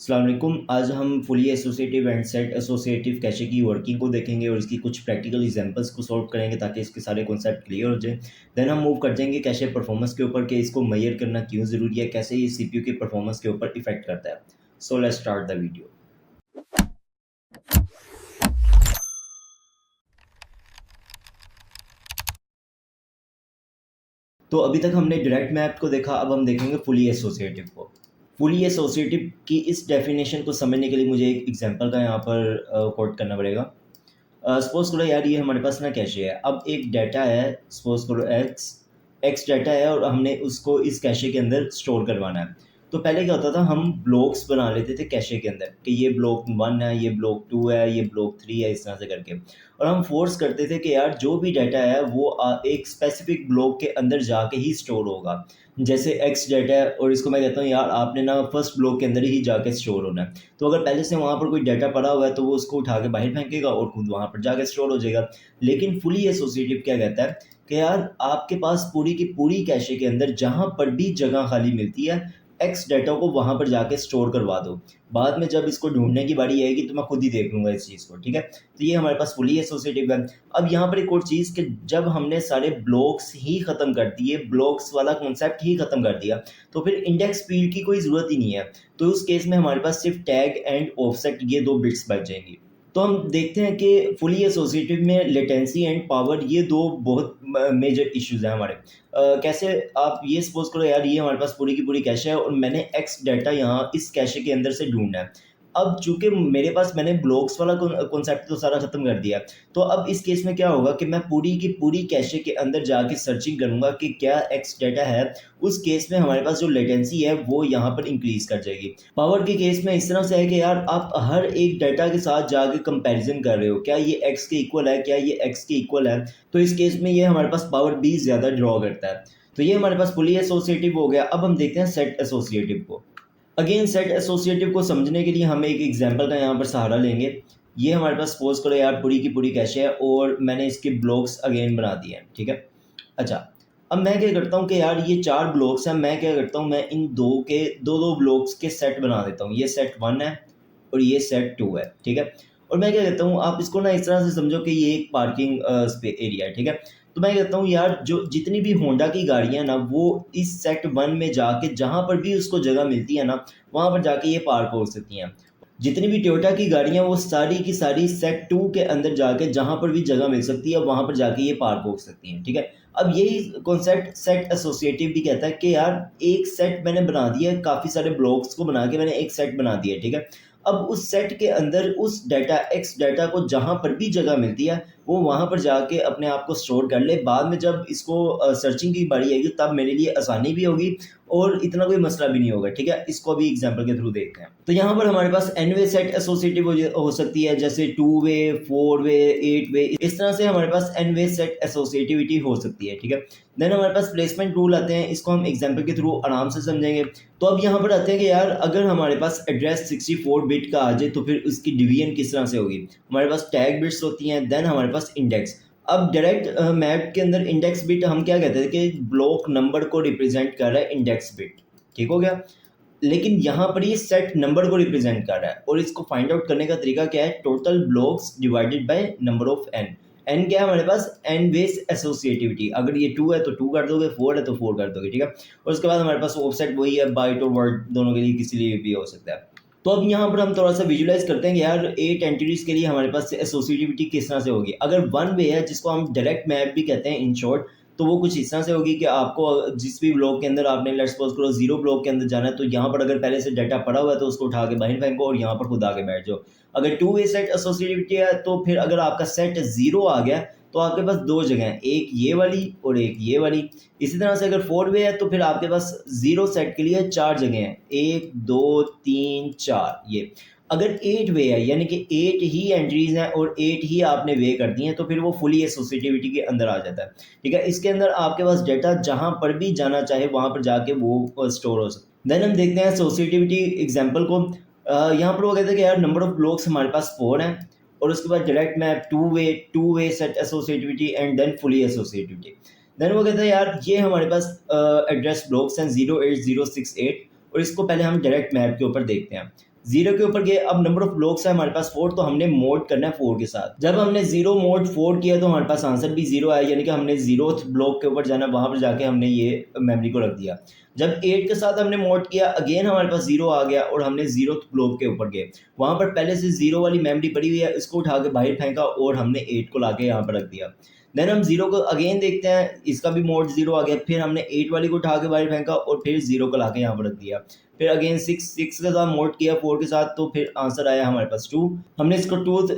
अस्सलाम वालेकुम। आज हम fully associative and set associative cache की वर्किंग को देखेंगे और इसकी कुछ प्रैक्टिकल एग्जांपल्स को सॉल्व करेंगे ताकि इसके सारे कॉन्सेप्ट क्लियर हो जाए। देन हम मूव कर जाएंगे कैशे परफॉर्मेंस के ऊपर कि इसको मेजर करना क्यों ज़रूरी है, कैसे ये सीपीयू की परफॉर्मेंस के ऊपर इफेक्ट करता है। So let's start the video. तो अभी तक हमने डायरेक्ट मैप को देखा, अब हम देखेंगे फुली एसोसिएटिव को। फुली एसोसिएटिव की इस डेफिनेशन को समझने के लिए मुझे एक एग्जांपल का यहाँ पर कोट करना पड़ेगा। सपोज करो यार, ये हमारे पास ना कैशे है। अब एक डाटा है, सपोज करो एक्स एक्स डाटा है और हमने उसको इस कैशे के अंदर स्टोर करवाना है। तो पहले क्या होता था, हम ब्लॉक्स बना लेते थे कैशे के अंदर कि ये ब्लॉक 1 है, ये ब्लॉक 2 है, ये ब्लॉक 3 है, इस तरह से करके। और हम फोर्स करते थे कि यार जो भी डाटा है वो एक स्पेसिफिक ब्लॉक के अंदर जाके ही स्टोर होगा। जैसे एक्स डाटा है और इसको मैं कहता हूँ यार आपने ना फर्स्ट ब्लॉक के अंदर ही जाके स्टोर होना है। तो अगर पहले से वहाँ पर कोई डाटा पड़ा हुआ है तो वो उसको उठा के बाहर फेंकेगा और खुद वहाँ पर जाके स्टोर हो जाएगा। लेकिन फुली एसोसिएटिव क्या कहता है कि यार आपके पास पूरी की पूरी कैशे के अंदर जहाँ पर भी जगह खाली मिलती है, एक्स डाटा को वहाँ पर जाके स्टोर करवा दो। बाद में जब इसको ढूंढने की बारी आएगी तो मैं खुद ही देख लूँगा इस चीज़ को, ठीक है। तो ये हमारे पास फुली एसोसिएटिव है। अब यहाँ पर एक और चीज़ कि जब हमने सारे ब्लॉक्स ही ख़त्म कर दिए, ब्लॉक्स वाला कॉन्सेप्ट ही ख़त्म कर दिया, तो फिर इंडेक्स फील्ड की कोई ज़रूरत ही नहीं है। तो उस केस में हमारे पास सिर्फ टैग एंड ऑफसेट ये दो बिट्स बच जाएंगी। तो हम देखते हैं कि फुली एसोसिएटिव में लेटेंसी एंड पावर ये दो बहुत मेजर इश्यूज हैं हमारे। कैसे, आप ये सपोज करो यार ये हमारे पास पूरी की पूरी कैशे है और मैंने एक्स डाटा यहाँ इस कैशे के अंदर से ढूंढना है। अब चूंकि मेरे पास मैंने ब्लॉक्स वाला कॉन्सेप्ट तो सारा खत्म कर दिया है, तो अब इस केस में क्या होगा कि मैं पूरी की पूरी कैशे के अंदर जाके सर्चिंग करूंगा कि क्या एक्स डाटा है। उस केस में हमारे पास जो लेटेंसी है वो यहाँ पर इंक्रीज कर जाएगी। पावर के केस में इस तरह से है कि यार आप हर एक डाटा के साथ जाके कंपैरिजन कर रहे हो, क्या ये एक्स के इक्वल है, क्या ये एक्स के इक्वल है। तो इस केस में ये हमारे पास पावर भी ज़्यादा ड्रॉ करता है। तो ये हमारे पास फुली एसोसिएटिव हो गया। अब हम देखते हैं सेट एसोसिएटिव को। अगेन सेट एसोसिएटिव को समझने के लिए हम एक एग्जांपल का यहाँ पर सहारा लेंगे। ये हमारे पास सपोज करो यार पूरी की पूरी कैशे है और मैंने इसके ब्लॉक्स अगेन बना दिए हैं, ठीक है। अच्छा, अब मैं क्या करता हूँ कि यार ये 4 ब्लॉक्स हैं, मैं क्या करता हूँ, मैं इन दो ब्लॉक्स के सेट बना देता हूँ। ये सेट 1 है और ये सेट 2 है, ठीक है। और मैं क्या कहता हूँ, आप इसको ना इस तरह से समझो कि ये एक पार्किंग एरिया है, ठीक है। तो मैं कहता हूँ यार जो जितनी भी होंडा की गाड़ियाँ ना वो इस सेट 1 में जाके जहाँ पर भी उसको जगह मिलती है ना वहाँ पर जाके ये पार्क हो सकती हैं। जितनी भी टोयोटा की गाड़ियाँ वो सारी की सारी सेट 2 के अंदर जाके जहाँ पर भी जगह मिल सकती है वहाँ पर जाके ये पार्क हो सकती हैं, ठीक है। अब यही कॉन्सेप्ट सेट एसोसिएटिव भी कहता है कि यार एक सेट मैंने बना दिया है, काफ़ी सारे ब्लॉक्स को बना के मैंने एक सेट बना दिया है, ठीक है। अब उस सेट के अंदर उस डाटा एक्स डाटा को जहाँ पर भी जगह मिलती है वो वहाँ पर जाके अपने आप को स्टोर कर ले। बाद में जब इसको सर्चिंग की बारी आएगी तब मेरे लिए आसानी भी होगी और इतना कोई मसला भी नहीं होगा, ठीक है। इसको अभी एग्जांपल के थ्रू देखते हैं। तो यहाँ पर हमारे पास एन वे सेट एसोसिएटिव हो सकती है, जैसे 2 वे, 4 वे, 8 वे, इस तरह से हमारे पास एन वे सेट एसोसिएटिविटी हो सकती है, ठीक है। देन हमारे पास प्लेसमेंट रूल आते हैं, इसको हम एग्जाम्पल के थ्रू आराम से समझेंगे। तो अब यहाँ पर आते हैं कि यार अगर हमारे पास एड्रेस 64 बिट का आ जाए तो फिर उसकी डिवीजन किस तरह से होगी। हमारे पास टैग बिट्स होती हैं, देन हमारे पास इंडेक्स। अब डायरेक्ट मैप के अंदर इंडेक्स बिट हम क्या कहते हैं कि ब्लॉक नंबर को रिप्रेजेंट कर रहा है इंडेक्स बिट, ठीक हो गया। लेकिन यहाँ पर ये सेट नंबर को रिप्रेजेंट कर रहा है और इसको फाइंड आउट करने का तरीका क्या है, total blocks divided by number of n. N क्या है हमारे पास, एन बेस एसोसिएटिविटी। अगर ये 2 है तो 2 कर दोगे, 4 है तो 4 कर दोगे, ठीक है। और उसके बाद हमारे पास ऑफसेट वही है, बाइट और वर्ड दोनों के लिए, किसी लिए भी हो सकता है। तो अब यहाँ पर हम थोड़ा सा विजुलाइज करते हैं कि यार 8 एंटिटीज के लिए हमारे पास एसोसिएटिविटी किस तरह से होगी। अगर 1 वे है जिसको हम डायरेक्ट मैप भी कहते हैं इन शॉर्ट, तो वो कुछ इस तरह से होगी कि आपको जिस भी ब्लॉक के अंदर आपने लेट्स सपोज करो 0 ब्लॉक के अंदर जाना है तो यहाँ पर अगर पहले से डाटा पड़ा हुआ है तो उसको उठा के बाहर फेंको और यहाँ पर खुद आके बैठ जाओ। अगर 2 वे सेट एसोसिएटिविटी है तो फिर अगर आपका सेट 0 आ गया तो आपके पास 2 जगह हैं, एक ये वाली और एक ये वाली। इसी तरह से अगर 4 वे है तो फिर आपके पास 0 सेट के लिए 4 जगह हैं, 1 2 3 4 ये। अगर 8 वे है यानी कि 8 ही एंट्रीज हैं और 8 ही आपने वे कर दी हैं तो फिर वो फुली एसोसिएटिविटी के अंदर आ जाता है, ठीक है। इसके अंदर आपके पास डाटा जहां पर भी जाना चाहे वहां पर जाके वो स्टोर हो सकता है। देन हम देखते हैं एसोसिएटिविटी एग्जांपल को। यहाँ पर वो कहते हैं कि यार नंबर ऑफ ब्लॉक्स हमारे पास 4 हैं और उसके बाद direct map 2 way set associativity and then fully associativity. Then वो कहते हैं यार ये हमारे पास एड्रेस ब्लॉक्स हैं 08068 और इसको पहले हम डायरेक्ट मैप के ऊपर देखते हैं। 0 के ऊपर गए, अब नंबर ऑफ ब्लॉक्स है हमारे पास 4, तो हमने मोड करना है 4 के साथ। जब हमने 0 मोड 4 किया तो हमारे पास आंसर भी 0 आया, यानी कि हमने 0th ब्लॉक के ऊपर जाना, वहाँ पर जाके हमने ये मेमोरी को रख दिया। जब 8 के साथ हमने मोड किया, अगेन हमारे पास 0 आ गया और हमने 0th ब्लॉक के ऊपर गए, वहाँ पर पहले से 0 वाली मेमोरी पड़ी हुई है, इसको उठा के बाहर फेंका और हमने 8 को लाके यहाँ पर रख दिया। देन हम 0 को अगेन देखते हैं, इसका भी मोड 0 आ गया, फिर हमने 8 वाली को उठा के बाहर फेंका और फिर 0 को लाके यहाँ पर रख दिया। फिर अगेन 6 के साथ मोड किया 4 के साथ, तो फिर आंसर आया हमारे पास 2। हमने इसको 2th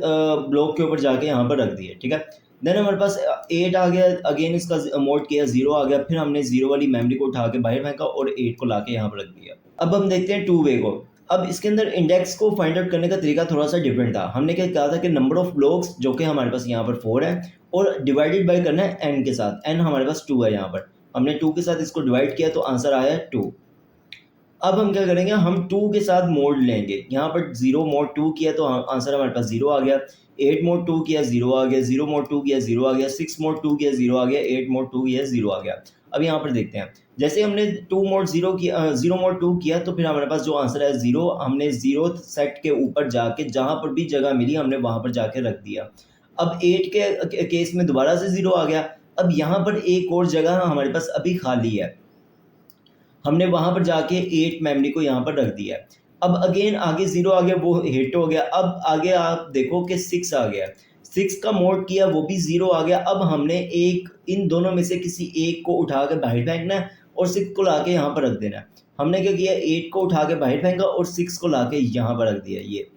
ब्लॉक के ऊपर जाके यहाँ पर रख दिया, ठीक है। देन हमारे पास 8 आ गया, अगेन इसका मोड किया 0 आ गया, फिर हमने 0 वाली मेमोरी को उठा के बाहर फेंका और 8 को लाके यहाँ पर रख दिया। अब हम देखते हैं 2 वे को। अब इसके अंदर इंडेक्स को फाइंड आउट करने का तरीका थोड़ा सा डिफरेंट था। हमने क्या कहा था कि नंबर ऑफ ब्लॉक्स जो कि हमारे पास यहाँ पर 4 है और डिवाइडेड बाय करना है n के साथ, n हमारे पास 2 है, यहाँ पर हमने 2 के साथ इसको डिवाइड किया तो आंसर आया 2। अब हम क्या करेंगे, हम 2 के साथ मोड लेंगे, यहाँ पर 0 मोड 2 किया तो आंसर हमारे पास 0 आ गया, 8 मोड 2 किया 0 आ गया, 0 मोड 2 किया 0 आ गया, 6 मोड 2 किया 0 आ गया, 8 मोड 2 किया 0 आ गया। अब यहाँ पर देखते हैं, जैसे हमने 2 मोड 0 किया 0 मोड 2 किया तो फिर हमारे पास जो आंसर है 0, हमने 0th सेट के ऊपर जाके जहाँ पर भी जगह मिली हमने वहाँ पर जाके रख दिया। अब 8 के केस में दोबारा से 0 आ गया, अब यहाँ पर एक और जगह हमारे पास अभी खाली है, हमने वहाँ पर जाके 8 मेमोरी को यहाँ पर रख दिया है। अब अगेन आगे 0 आ गया, वो हिट हो गया। अब आगे आप देखो कि 6 आ गया, 6 का मोड किया वो भी 0 आ गया। अब हमने इन दोनों में से किसी एक को उठा के बाहर फेंकना है और 6 को लाके यहाँ पर रख देना है। हमने क्या किया, 8 को उठा के बाहर फेंका और 6 को लाके यहाँ पर रख दिया, ये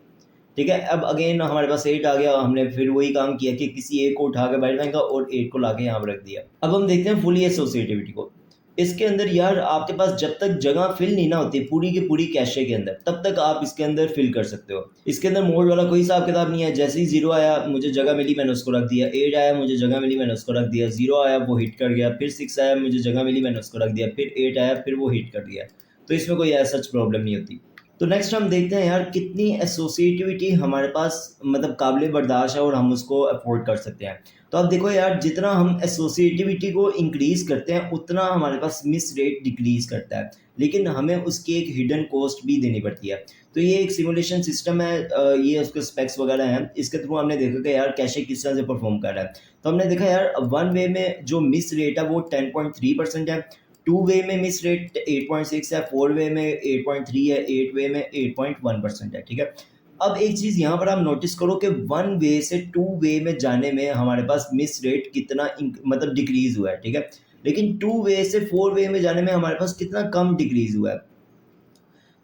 ठीक है। अब अगेन हमारे पास 8 आ गया, हमने फिर वही काम किया कि किसी एक को उठा के बाहर फेंका और 8 को लाके यहाँ पर रख दिया। अब हम देखते हैं फुली एसोसिएटिविटी को। इसके अंदर यार आपके पास जब तक जगह फिल नहीं ना होती पूरी की पूरी कैशे के अंदर, तब तक आप इसके अंदर फिल कर सकते हो। इसके अंदर मोड वाला कोई हिसाब किताब नहीं है। जैसे ही 0 आया मुझे जगह मिली मैंने उसको रख दिया, 8 आया मुझे जगह मिली मैंने उसको रख दिया, 0 आया वो हिट कर गया, फिर 6 आया मुझे जगह मिली मैंने उसको रख दिया, फिर 8 आया फिर वो हिट कर दिया। तो इसमें कोई ऐसा सच प्रॉब्लम नहीं होती। तो नेक्स्ट हम देखते हैं यार कितनी एसोसिएटिविटी हमारे पास मतलब काबिल बर्दाश्त है और हम उसको अफोर्ड कर सकते हैं। तो अब देखो यार, जितना हम एसोसिएटिविटी को इंक्रीज़ करते हैं उतना हमारे पास मिस रेट डिक्रीज़ करता है, लेकिन हमें उसकी एक हिडन कॉस्ट भी देनी पड़ती है। तो ये एक सिमुलेशन सिस्टम है, ये उसके स्पेक्स वगैरह हैं, इसके थ्रू हमने देखा कि यार कैशे किस तरह से परफॉर्म कर रहा है। तो हमने देखा यार 1 वे में जो मिस रेट है वो 10.3% है, 2 वे में मिस रेट 8.6 है, 4 वे में 8.3 है, 8 वे में 8.1% है, ठीक है। अब एक चीज़ यहाँ पर आप नोटिस करो कि 1 वे से 2 वे में जाने में हमारे पास मिस रेट कितना मतलब डिक्रीज़ हुआ है, ठीक है। लेकिन 2 वे से 4 वे में जाने में हमारे पास कितना कम डिक्रीज़ हुआ है।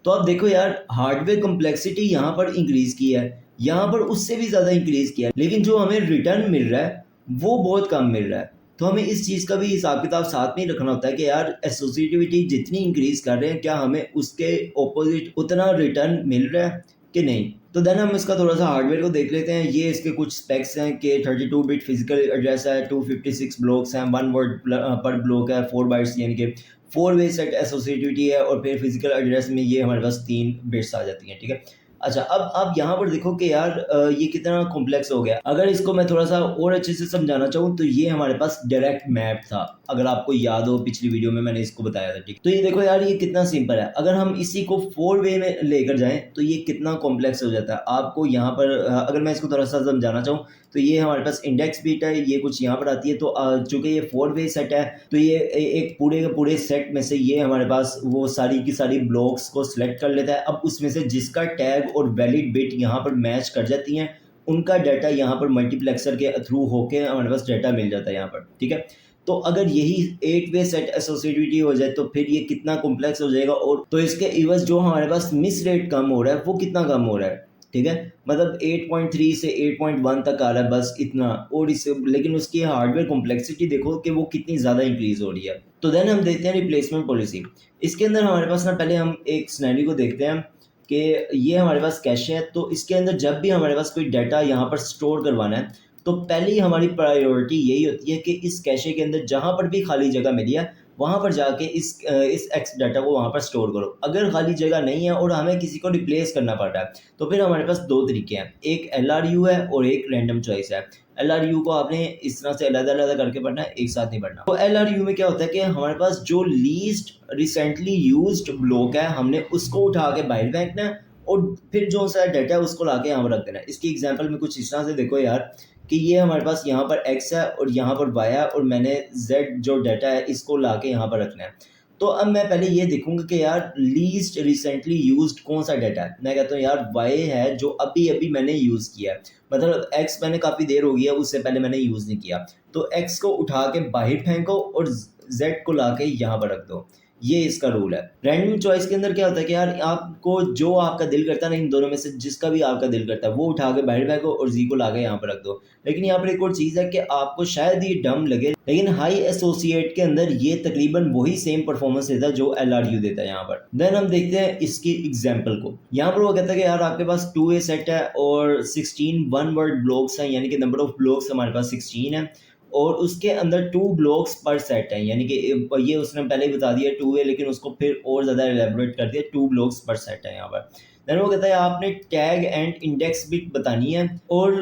तो आप देखो यार, हार्डवेयर कॉम्प्लेक्सिटी यहाँ पर इंक्रीज़ की है, यहाँ पर उससे भी ज़्यादा इंक्रीज़ किया है, लेकिन जो हमें रिटर्न मिल रहा है वो बहुत कम मिल रहा है। तो हमें इस चीज़ का भी हिसाब किताब साथ में ही रखना होता है कि यार एसोसिएटिविटी जितनी इंक्रीज़ कर रहे हैं, क्या हमें उसके ऑपोजिट उतना रिटर्न मिल रहा है कि नहीं। तो देन हम इसका थोड़ा सा हार्डवेयर को देख लेते हैं। ये इसके कुछ स्पेक्स हैं कि 32 बिट फिजिकल एड्रेस है, 256 ब्लॉक्स हैं, 1 वर्ड पर ब्लॉक है, 4 बाइट्स यानी कि 4 वे सेट एसोसिएटिविटी है, और फिर फिजिकल एड्रेस में ये हमारे पास 3 बिट्स आ जाती हैं, ठीक है। अच्छा, अब आप यहाँ पर देखो कि यार ये कितना कॉम्प्लेक्स हो गया। अगर इसको मैं थोड़ा सा और अच्छे से समझाना चाहूँ तो ये हमारे पास डायरेक्ट मैप था, अगर आपको याद हो पिछली वीडियो में मैंने इसको बताया था, ठीक। तो ये देखो यार, ये कितना सिंपल है। अगर हम इसी को 4 वे में लेकर जाएं तो ये कितना कॉम्प्लेक्स हो जाता है। आपको यहाँ पर अगर मैं इसको थोड़ा सा समझाना चाहूँ तो ये हमारे पास इंडेक्स बीट है, ये कुछ यहाँ पर आती है। तो चूंकि ये 4 वे सेट है तो ये एक पूरे के पूरे सेट में से ये हमारे पास वो सारी की सारी ब्लॉक्स को सिलेक्ट कर लेता है। अब उसमें से जिसका टैग और वैलिड बिट यहाँ पर मैच कर जाती हैं, उनका डाटा यहाँ पर मल्टीप्लेक्सर के थ्रू होके हमारे पास डाटा मिल जाता है यहाँ पर, ठीक है। तो अगर यही 8 वे सेट एसोसिएटिविटी हो जाए तो फिर ये कितना कॉम्प्लेक्स हो जाएगा, और तो इसके इवज जो हमारे पास मिस रेट कम हो रहा है वो कितना कम हो रहा है, ठीक है। मतलब 8.3 से 8.1 तक आ रहा है, बस इतना। और इससे लेकिन उसकी हार्डवेयर कॉम्प्लेक्सिटी देखो कि वो कितनी ज़्यादा इंक्रीज हो रही है। तो देन हम देखते हैं रिप्लेसमेंट पॉलिसी। इसके अंदर हमारे पास ना, पहले हम एक सिनेरियो को देखते हैं कि ये हमारे पास कैशे है। तो इसके अंदर जब भी हमारे पास कोई डाटा यहाँ पर स्टोर करवाना है तो पहले ही हमारी प्रायोरिटी यही होती है कि इस कैशे के अंदर जहाँ पर भी खाली जगह मिली है वहाँ पर जाके इस एक्स डाटा को वहाँ पर स्टोर करो। अगर खाली जगह नहीं है और हमें किसी को रिप्लेस करना पड़ रहा है तो फिर हमारे पास 2 तरीके हैं, एक LRU है और एक रैंडम चॉइस है। LRU को आपने इस तरह से अलग-अलग करके पढ़ना है, एक साथ नहीं पढ़ना। तो LRU में क्या होता है कि हमारे पास जो लीस्ट रिसेंटली यूज्ड ब्लॉक है हमने उसको उठा के बाहर फेंकना है और फिर जो सा डाटा है उसको लाके यहाँ पर रख देना है। इसकी एग्जांपल में कुछ इस तरह से देखो यार कि ये हमारे पास यहाँ पर x है और यहाँ पर y है और मैंने z जो डाटा है इसको लाके यहाँ पर रखना है। तो अब मैं पहले ये देखूंगा कि यार लीस्ट रिसेंटली यूज्ड कौन सा डाटा है। मैं कहता हूँ यार y है जो अभी अभी मैंने यूज़ किया है, मतलब x मैंने काफ़ी देर हो गई है, उससे पहले मैंने यूज़ नहीं किया। तो x को उठा के बाहर फेंको और z को लाके यहाँ पर रख दो। ये इसका रूल है। रैंडम चॉइस के अंदर क्या होता है कि यार आपको जो आपका दिल करता है ना, इन दोनों में से जिसका भी आपका दिल करता है वो उठा के बाहर फेंको और जी को लाके यहाँ पर रख दो। लेकिन यहाँ पर एक और चीज़ है कि आपको शायद ये डम लगे, लेकिन हाई एसोसिएट के अंदर ये तकरीबन वही सेम परफॉर्मेंस देता है जो LRU देता है यहाँ पर। देन हम देखते हैं इसकी एग्जाम्पल को। यहाँ पर वो कहता है कि यार आपके पास 2A सेट है और 16 वन वर्ड ब्लॉक्स हैं, यानी कि नंबर ऑफ ब्लॉक्स हमारे पास 16 है और उसके अंदर 2 ब्लॉक्स पर सेट है, यानी कि ये उसने पहले ही बता दिया 2A, लेकिन उसको फिर और ज़्यादा एलेबोरेट कर दिया, 2 ब्लॉक्स पर सेट है यहाँ पर। देन वो कहता है आपने टैग एंड इंडेक्स बिट बतानी है और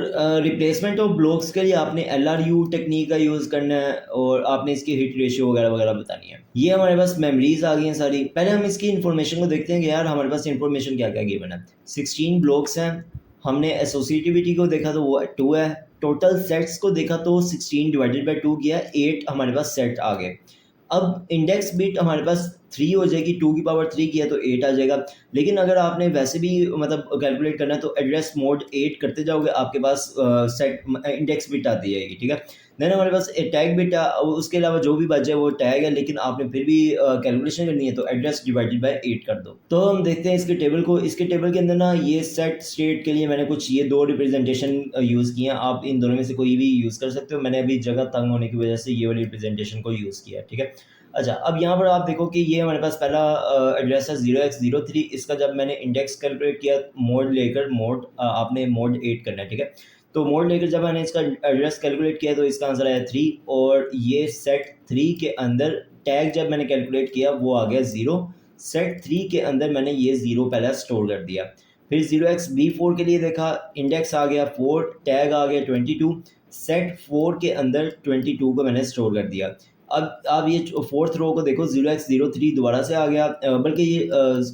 रिप्लेसमेंट ऑफ ब्लॉक्स के लिए आपने LRU टेक्निक का यूज़ करना है और आपने इसकी हिट रेशियो वगैरह वगैरह बतानी है। ये हमारे पास मेमोरीज आ गई हैं सारी। पहले हम इसकी इन्फॉर्मेशन को देखते हैं कि यार हमारे पास इन्फॉर्मेशन क्या क्या गिवन है। 16 ब्लॉक्स हैं, हमने एसोसिएटिविटी को देखा तो वो 2 है, टोटल सेट्स को देखा तो 16 डिवाइडेड बाई 2 किया, 8 हमारे पास सेट आ गए। अब इंडेक्स बिट हमारे पास 3 हो जाएगी, 2 की पावर 3 किया तो 8 आ जाएगा। लेकिन अगर आपने वैसे भी मतलब कैलकुलेट करना है तो एड्रेस मोड 8 करते जाओगे, आपके पास सेट इंडेक्स बिट आती जाएगी, ठीक है। देन हमारे पास टैग बिट, उसके अलावा जो भी बचे वो टैग है, लेकिन आपने फिर भी कैलकुलेशन करनी है तो एड्रेस डिवाइडेड बाय 8 कर दो। तो हम देखते हैं इसके टेबल को। इसके टेबल के अंदर ना ये सेट स्टेट के लिए मैंने कुछ ये 2 रिप्रेजेंटेशन यूज़ किए हैं। आप इन दोनों में से कोई भी यूज़ कर सकते हो। मैंने अभी जगह तंग होने की वजह से ये वाली रिप्रेजेंटेशन को यूज़ किया है, ठीक है। अच्छा, अब यहाँ पर आप देखो कि ये हमारे पास पहला एड्रेस है 0x03। इसका जब मैंने इंडेक्स कैलकुलेट किया मोड लेकर, मोड आपने मोड 8 करना है, ठीक है। तो मोड लेकर जब मैंने इसका एड्रेस कैलकुलेट किया तो इसका आंसर आया 3 और ये सेट 3 के अंदर टैग जब मैंने कैलकुलेट किया वो आ गया 0। सेट 3 के अंदर मैंने ये 0 पहले स्टोर कर दिया। फिर 0xB4 के लिए देखा, इंडेक्स आ गया 4, टैग आ गया 22, सेट 4 के अंदर 22 को मैंने स्टोर कर दिया। अब आप ये 4th रो को देखो, 0x03 दोबारा से आ गया, बल्कि ये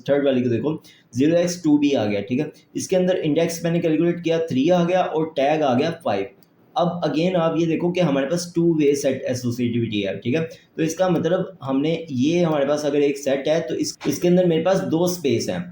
थर्ड वाली को देखो 0x2b आ गया, ठीक है। इसके अंदर इंडेक्स मैंने कैलकुलेट किया 3 आ गया और टैग आ गया 5। अब अगेन आप ये देखो कि हमारे पास 2 वे सेट एसोसिएटिविटी है, ठीक है। तो इसका मतलब हमने ये हमारे पास अगर एक सेट है तो इसके अंदर मेरे पास 2 स्पेस हैं।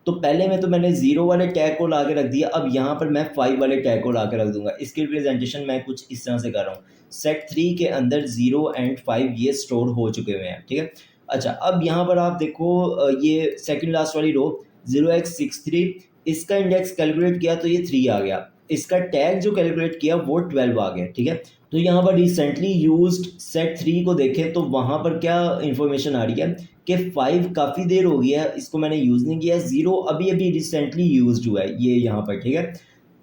तो पहले में तो मैंने 0 वाले टैग को ला के रख दिया, अब यहाँ पर मैं 5 वाले टैग को ला के रख दूंगा। इसकी रिप्रेजेंटेशन मैं कुछ इस तरह से कर रहा हूँ। सेट 3 के अंदर 0 एंड 5 ये स्टोर हो चुके हुए हैं, ठीक है। अच्छा, अब यहाँ पर आप देखो ये सेकंड लास्ट वाली रो 0x63, इसका इंडेक्स कैलकुलेट किया तो ये 3 आ गया। इसका टैग जो कैलकुलेट किया वो 12 आ गया, ठीक है। तो यहाँ पर रिसेंटली यूज्ड सेट 3 को देखें तो वहाँ पर क्या इन्फॉर्मेशन आ रही है कि 5 काफ़ी देर हो गया है, इसको मैंने यूज़ नहीं किया है। 0 अभी अभी रिसेंटली यूज्ड हुआ है ये यहाँ पर, ठीक है।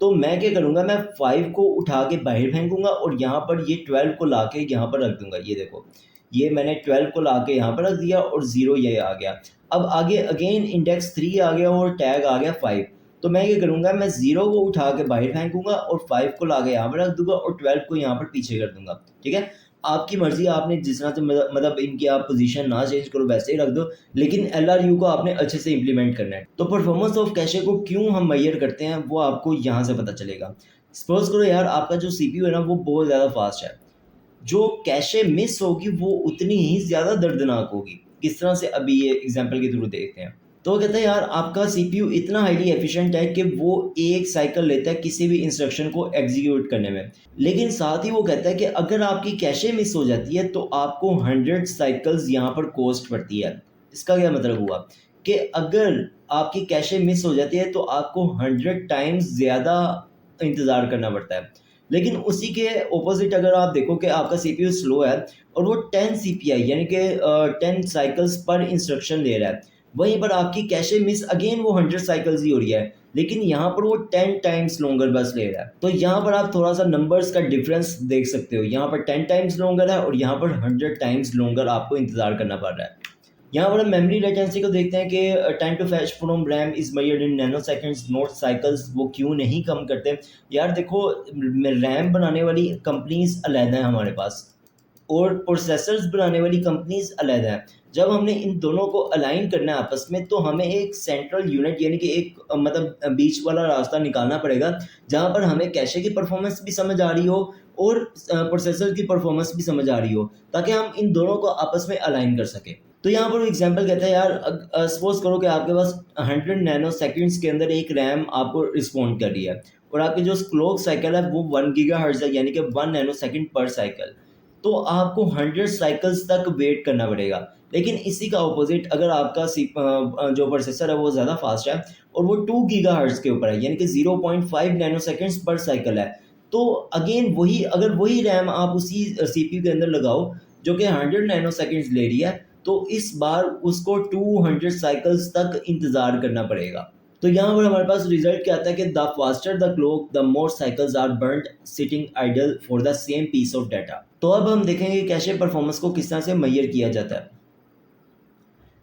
तो मैं क्या करूँगा, मैं 5 को उठा के बाहर फेंकूंगा और यहाँ पर ये 12 को ला के यहाँ पर रख दूंगा। ये देखो, ये मैंने 12 को ला के यहाँ पर रख दिया और 0 ये आ गया। अब आगे अगेन इंडेक्स 3 आ गया और टैग आ गया 5। तो मैं ये करूँगा, मैं 0 को उठा के बाहर फेंकूंगा और 5 को ला के यहाँ पर रख दूंगा और 12 को यहाँ पर पीछे कर दूंगा, ठीक है। आपकी मर्जी, आपने जिस तरह से मतलब इनकी आप पोजीशन ना चेंज करो, वैसे ही रख दो, लेकिन LRU को आपने अच्छे से इंप्लीमेंट करना है। तो परफॉर्मेंस ऑफ कैशे को क्यों हम मेजर करते हैं वो आपको यहाँ से पता चलेगा। सपोज करो यार आपका जो CPU है ना वो बहुत ज़्यादा फास्ट है, जो कैशे मिस होगी वो उतनी ही ज़्यादा दर्दनाक होगी। किस तरह से, अभी ये एग्जाम्पल के थ्रू देखते हैं। तो कहते हैं यार आपका CPU इतना हाईली एफिशिएंट है कि वो एक साइकिल लेता है किसी भी इंस्ट्रक्शन को एग्जीक्यूट करने में, लेकिन साथ ही वो कहता है कि अगर आपकी कैशे मिस हो जाती है तो आपको 100 साइकिल्स यहाँ पर कॉस्ट पड़ती है। इसका क्या मतलब हुआ कि अगर आपकी कैशे मिस हो जाती है तो आपको 100 टाइम्स ज़्यादा इंतज़ार करना पड़ता है। लेकिन उसी के ऑपोजिट अगर आप देखो कि आपका CPU स्लो है और वो 10 CPI यानी कि 10 साइकिल्स पर इंस्ट्रक्शन ले रहा है, वहीं पर आपकी कैशे मिस अगेन वो 100 साइकिल्स ही हो रही है, लेकिन यहाँ पर वो 10 टाइम्स लॉन्गर बस ले रहा है। तो यहाँ पर आप थोड़ा सा नंबर्स का डिफरेंस देख सकते हो। यहाँ पर 10 टाइम्स लॉन्गर है और यहाँ पर 100 टाइम्स लॉन्गर आपको इंतज़ार करना पड़ रहा है। यहाँ पर हम मेमोरी लेटेंसी को देखते हैं कि time to fetch from RAM is measured in nanoseconds not cycles. वो क्यों नहीं कम करते यार? देखो, रैम बनाने वाली कंपनीज अलग हैं हमारे पास, और प्रोसेसर्स बनाने वाली कंपनीज अलग हैं। जब हमने इन दोनों को अलाइन करना है आपस में, तो हमें एक सेंट्रल यूनिट यानी कि एक मतलब बीच वाला रास्ता निकालना पड़ेगा, जहाँ पर हमें कैशे की परफॉर्मेंस भी समझ आ रही हो और प्रोसेसर की परफॉर्मेंस भी समझ आ रही हो, ताकि हम इन दोनों को आपस में अलाइन कर सकें। तो यहाँ पर एग्जांपल कहता है यार, सपोज करो कि आपके पास 100 नैनो सेकेंड्स के अंदर एक रैम आपको रिस्पॉन्ड कर रही है, और आपकी जो क्लॉक साइकिल है वो 1 गीगाहर्ट्ज़ है, यानी कि 1 नैनो सेकेंड पर साइकिल। तो आपको 100 साइकिल्स तक वेट करना पड़ेगा। लेकिन इसी का ऑपोजिट, अगर आपका जो प्रोसेसर है वो ज़्यादा फास्ट है और वो 2 गीगाहर्ट्ज़ के ऊपर है, यानी कि 0.5 नैनो सेकेंड्स पर साइकिल है, तो अगेन अगर वही रैम आप उसी सीपीयू के अंदर लगाओ जो कि 100 नैनो सेकेंड्स ले रही है, तो इस बार उसको 200 साइकिल्स तक इंतज़ार करना पड़ेगा। तो यहाँ पर हमारे पास रिजल्ट क्या आता है कि the faster the clock the more cycles are burned sitting idle for the same piece of data. तो अब हम देखेंगे कैशे परफॉर्मेंस को किस तरह से मेजर किया जाता है।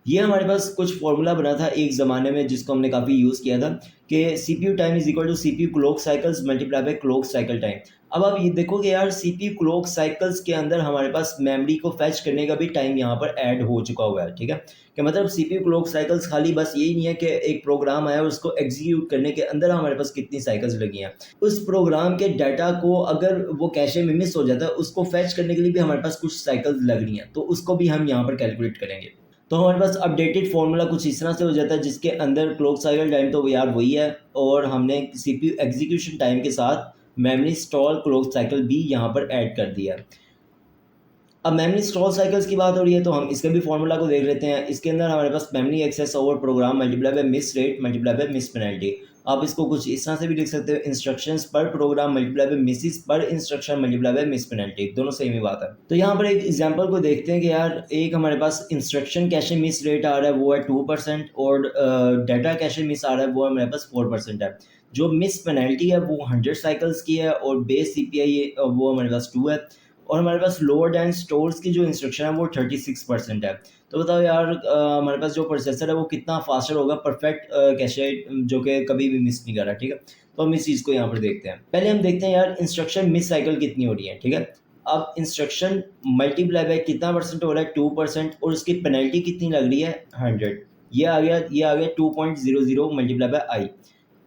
ये हमारे पास कुछ फॉर्मूला बना था एक ज़माने में, जिसको हमने काफ़ी यूज़ किया था, कि CPU time is equal to CPU clock cycles multiply by clock cycle time. अब आप ये देखोगे यार, सीपीयू क्लॉक साइकिल्स के अंदर हमारे पास मेमोरी को फैच करने का भी टाइम यहाँ पर ऐड हो चुका हुआ है, ठीक है। कि मतलब सीपीयू क्लॉक साइकिल्स खाली बस यही नहीं है कि एक प्रोग्राम आया और उसको एग्जीक्यूट करने के अंदर हमारे पास कितनी साइकिल्स लगी हैं, उस प्रोग्राम के डाटा को अगर वो कैशे में मिस हो जाता है, उसको फैच करने के लिए भी हमारे पास कुछ साइकिल्स लग रही हैं, तो उसको भी हम यहाँ पर कैलकुलेट करेंगे। तो हमारे पास अपडेटेड फॉर्मूला कुछ इस तरह से हो जाता है, जिसके अंदर क्लॉक साइकिल टाइम तो यार वही है, और हमने सीपीयू एग्जीक्यूशन टाइम के साथ मेमोरी स्टॉल क्लॉक साइकिल भी यहाँ पर ऐड कर दिया है। अब मेमोरी स्टॉल साइकिल्स की बात हो रही है, तो हम इसके भी फॉर्मूला को देख लेते हैं। इसके अंदर हमारे पास memory access over program multiply by miss rate multiply by miss penalty. आप इसको कुछ इस तरह से भी लिख सकते हो, इंस्ट्रक्शंस पर प्रोग्राम मल्टीप्लाई बाय मिसिस पर instruction multiply by miss penalty, दोनों सेम ही बात है। तो यहाँ पर एक एग्जांपल को देखते हैं कि यार, एक हमारे पास इंस्ट्रक्शन कैशे मिस रेट आ रहा है वो है 2%, और डाटा कैशे मिस आ रहा है वो हमारे पास 4% है। जो मिस पेनल्टी है वो 100 साइकिल्स की है, और बेस सीपीआई वो हमारे पास 2 है, और हमारे पास लोड एंड स्टोर्स की जो इंस्ट्रक्शन है वो 36% है। तो बताओ यार, हमारे पास जो प्रोसेसर है वो कितना फास्टर होगा परफेक्ट कैशे, जो कि कभी भी मिस नहीं कर रहा, ठीक है। तो हम इस चीज़ को यहाँ पर देखते हैं। पहले हम देखते हैं यार, इंस्ट्रक्शन मिस साइकिल कितनी हो रही है, ठीक है। अब इंस्ट्रक्शन मल्टीप्लाई बाय कितना परसेंट हो रहा है, 2%, और उसकी पेनल्टी कितनी लग रही है, 100। ये आ गया 2.00 मल्टीप्लाई बाय आई।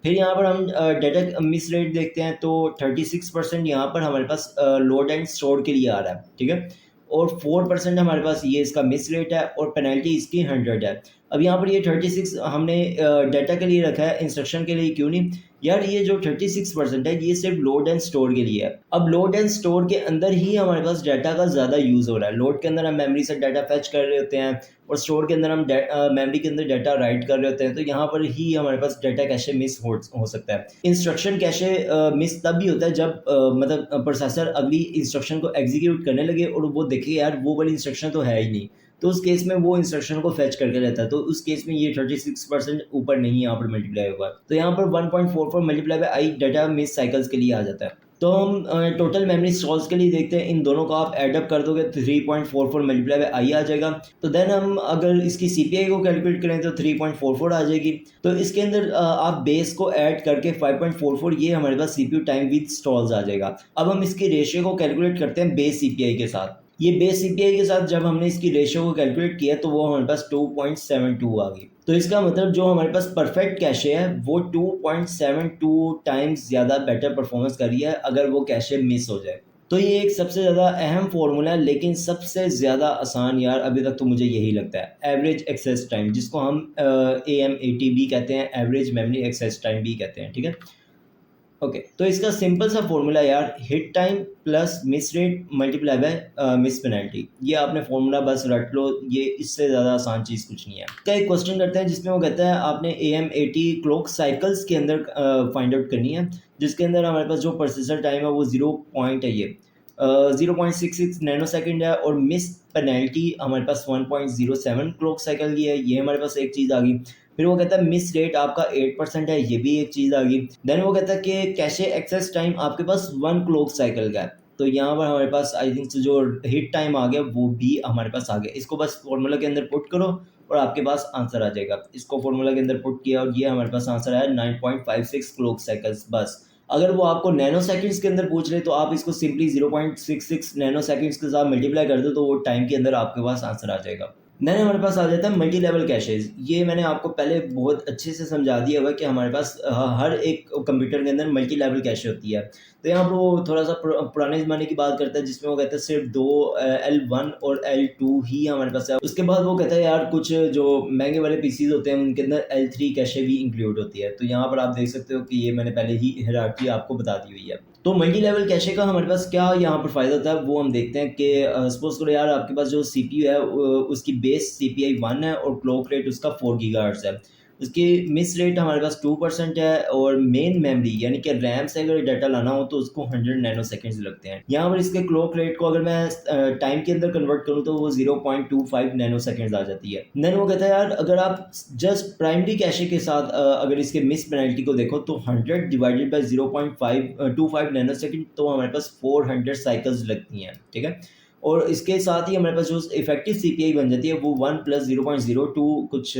फिर यहाँ पर हम डाटा मिस रेट देखते हैं, तो 36% यहाँ पर हमारे पास लोड एंड स्टोर के लिए आ रहा है, ठीक है। और 4% हमारे पास ये इसका मिस रेट है, और पेनल्टी इसकी 100 है। अब यहाँ पर ये 36 हमने डाटा के लिए रखा है, इंस्ट्रक्शन के लिए क्यों नहीं। यार, ये जो 36% है ये सिर्फ लोड एंड स्टोर के लिए है। अब लोड एंड स्टोर के अंदर ही हमारे पास डाटा का ज़्यादा यूज़ हो रहा है। लोड के अंदर हम मेमोरी से डाटा फैच कर रहे होते हैं, और स्टोर के अंदर हम मेमोरी के अंदर डाटा राइट कर रहे होते हैं, तो यहाँ पर ही हमारे पास डाटा कैशे मिस हो सकता है। इंस्ट्रक्शन कैशे मिस तब भी होता है जब मतलब प्रोसेसर अगली इंस्ट्रक्शन को एग्जीक्यूट करने लगे और वो देखे यार वो वाली इंस्ट्रक्शन तो है ही नहीं, तो उस केस में वो इंस्ट्रक्शन को फेच करके रहता है। तो उस केस में ये 36% ऊपर नहीं यहाँ पर मल्टीप्लाई होगा, तो यहाँ पर 1.44 multiply by I data miss cycles के लिए आ जाता है। तो हम टोटल मेमोरी स्टॉल्स के लिए देखते हैं, इन दोनों को आप एडअप कर दोगे तो 3.44 मल्टीप्लाई बाय आई आ जाएगा। तो देन हम अगर इसकी सीपीआई को कैलकुलेट करें तो 3.44 आ जाएगी। तो इसके अंदर आप बेस को ऐड करके 5.44, ये हमारे पास सीपीयू टाइम विद स्टॉल्स आ जाएगा। अब हम इसकी रेशियो को कैलकुलेट करते हैं बेस सीपीआई के साथ। ये बेस सीपीआई के साथ जब हमने इसकी रेशियो को कैलकुलेट किया तो वो हमारे पास 2.72 आ गई। तो इसका मतलब जो हमारे पास परफेक्ट कैशे है वो 2.72 टाइम्स ज़्यादा बेटर परफॉर्मेंस कर रही है अगर वो कैशे मिस हो जाए। तो ये एक सबसे ज़्यादा अहम फॉर्मूला है, लेकिन सबसे ज़्यादा आसान यार अभी तक तो मुझे यही लगता है, एवरेज एक्सेस टाइम, जिसको हम AMAT भी कहते हैं, एवरेज मेमोरी एक्सेस टाइम भी कहते हैं, ठीक है। ओके, तो इसका सिंपल सा फॉर्मूला यार, hit time plus miss rate multiply by miss penalty. ये आपने फॉर्मूला बस रट लो, ये इससे ज़्यादा आसान चीज़ कुछ नहीं है। इसका एक क्वेश्चन करते हैं जिसमें वो कहता है आपने AMAT क्लॉक साइकिल्स के अंदर फाइंड आउट करनी है, जिसके अंदर हमारे पास जो प्रोसेसर टाइम है वो 0 पॉइंट है, ये 0.66 नैनो सेकेंड है, और मिस पेनल्टी हमारे पास 1.07 क्लॉक साइकिल की है, ये हमारे पास एक चीज़ आ गई। फिर वो कहता है मिस रेट आपका 8% है, ये भी एक चीज़ आ गई। देन वो कहता है कि कैशे एक्सेस टाइम आपके पास 1 क्लॉक साइकिल का है, तो यहाँ पर हमारे पास आई थिंक जो हिट टाइम आ गया वो भी हमारे पास आ गया। इसको बस फॉर्मूला के अंदर पुट करो और आपके पास आंसर आ जाएगा। इसको फॉर्मूला के अंदर पुट किया और ये हमारे पास आंसर आया 9.56 क्लॉक साइकिल्स बस। अगर वो आपको नैनो सेकंड्स के अंदर पूछ रहे तो आप इसको सिंपली 0.66 नैनो सेकंड्स के साथ मल्टीप्लाई कर दो तो वो टाइम के अंदर आपके पास आंसर आ जाएगा। देन हमारे पास आ जाता है मल्टी लेवल कैशेज़। ये मैंने आपको पहले बहुत अच्छे से समझा दिया हुआ है कि हमारे पास हर एक कंप्यूटर के अंदर मल्टी लेवल कैशे होती है। तो यहाँ पर वो थोड़ा-सा पुराने ज़माने की बात करता है जिसमें वो कहता है सिर्फ़ 2 L1 और L2 ही हमारे पास है। उसके बाद वो कहता है यार कुछ जो महँगे वाले पीसीज़ होते हैं उनके अंदर L3 कैशे भी इंक्लूड होती है। तो यहाँ पर आप देख सकते हो कि ये मैंने पहले ही हायरार्की आपको बता दी हुई है। तो मल्टी लेवल कैशे का हमारे पास क्या यहाँ पर फ़ायदा होता है वो हम देखते हैं कि सपोज़ करो यार आपके पास जो सीपीयू है उसकी बेस सीपीआई 1 है और क्लॉक रेट उसका 4 गीगाहर्ट्ज़ है। उसकी मिस रेट हमारे पास 2% है और मेन मेमोरी यानी कि रैम से अगर डाटा लाना हो तो उसको 100 नैनो सेकंड्स लगते हैं। यहाँ पर इसके क्लॉक रेट को अगर मैं टाइम के अंदर कन्वर्ट करूँ तो वो 0.25 नैनो सेकंड्स आ जाती है। देन वो कहता है यार अगर आप जस्ट प्राइमरी कैशे के साथ अगर इसके मिस पेनल्टी को देखो तो 100 डिवाइडेड बाय 0.25 नैनो सेकंड तो हमारे पास 400 साइकिल्स लगती हैं, ठीक है? और इसके साथ ही हमारे पास जो इफेक्टिव सीपीआई बन जाती है वो 1 प्लस 0.02 कुछ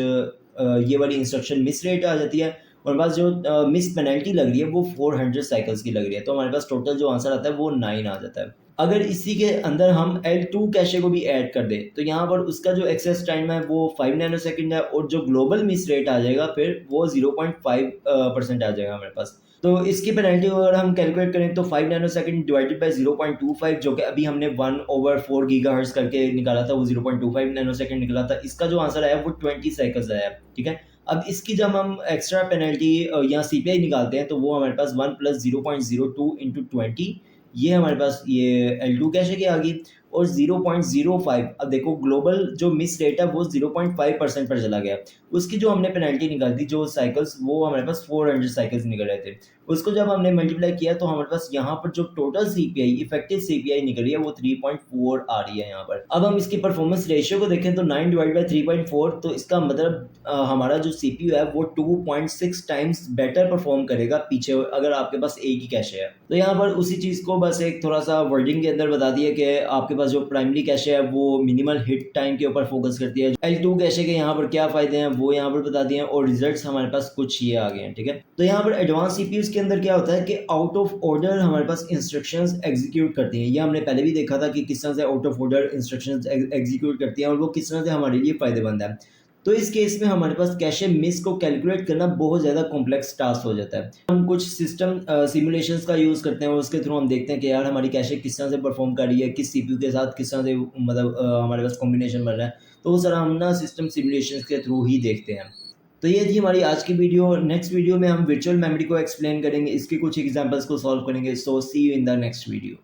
ये वाली इंस्ट्रक्शन मिस रेट आ जाती है और हमारे पास जो मिस पेनल्टी लग रही है वो 400 साइकिल्स की लग रही है। तो हमारे पास टोटल जो आंसर आता है वो 9 आ जाता है। अगर इसी के अंदर हम L2 कैशे को भी ऐड कर दें तो यहाँ पर उसका जो एक्सेस टाइम है वो 5 नैनो सेकंड है और जो ग्लोबल मिस रेट आ जाएगा फिर वो 0.5% आ जाएगा हमारे पास। तो इसकी पेनल्टी अगर हम कैलकुलेट करें तो 5 नैनो सेकंड डिवाइडेड बाय 0.25 जो कि अभी हमने 1/4 गीगाहर्ट्ज़ करके निकाला था वो 0.25 नैनो सेकंड निकला था। इसका जो आंसर आया वो 20 साइकिल्स आया, ठीक है? अब इसकी जब हम एक्स्ट्रा पेनल्टी या सीपीआई निकालते हैं तो वो हमारे पास 1 प्लस 0.02 इंटू 20 ये हमारे पास ये L2 कैशे की आ गई और 0.05 अब देखो ग्लोबल जो मिस रेट है वो 0.5% पर चला गया। उसकी जो हमने पेनल्टी निकाली थी जो साइकिल्स वो हमारे पास 400 साइकिल्स निकल रहे थे। उसको जब हमने मल्टीप्लाई किया तो हमारे पास यहाँ पर जो टोटल सीपीआई इफेक्टिव सीपीआई निकल रही है वो 3.4 आ रही है यहाँ पर। अब हम इसकी परफॉर्मेंस रेशियो को देखें तो 9 डिवाइड बाय 3.4 तो इसका मतलब हमारा जो सीपीयू है वो 2.6 टाइम्स बेटर परफॉर्म करेगा पीछे अगर आपके पास एक ही कैशे है। तो यहाँ पर उसी चीज़ को बस एक थोड़ा सा वर्डिंग के अंदर बता दिया कि आपके पास जो प्राइमरी कैशे है वो मिनिमल हिट टाइम के ऊपर फोकस करती है। L2 कैशे के यहाँ पर क्या फायदे हैं वो यहाँ पर बता दिए हैं और रिजल्ट्स हमारे पास कुछ ये आ गए हैं, ठीक है? तो यहाँ पर एडवांस सीपीयूज के अंदर क्या होता है कि आउट ऑफ ऑर्डर हमारे पास इंस्ट्रक्शंस एग्जीक्यूट करती हैं। ये हमने पहले भी देखा था कि किस तरह से out of order instructions execute करती हैं और वो किस तरह से हमारे लिए फायदेमंद है। तो इस केस में हमारे पास कैशे मिस को कैलकुलेट करना बहुत ज़्यादा कॉम्प्लेक्स टास्क हो जाता है। हम कुछ सिस्टम सिमुलेशंस का यूज़ करते हैं और उसके थ्रू हम देखते हैं कि यार हमारी कैशे किस तरह से परफॉर्म कर रही है, किस सीपीयू के साथ किस तरह से मतलब हमारे पास कॉम्बिनेशन बन रहा है। तो वो सारा हम ना सिस्टम सिमुलेशंस के थ्रू ही देखते हैं। तो ये थी हमारी आज की वीडियो। नेक्स्ट वीडियो में हम वर्चुअल मेमोरी को एक्सप्लेन करेंगे, इसके कुछ एग्जांपल्स को सॉल्व करेंगे। So see you in the next video.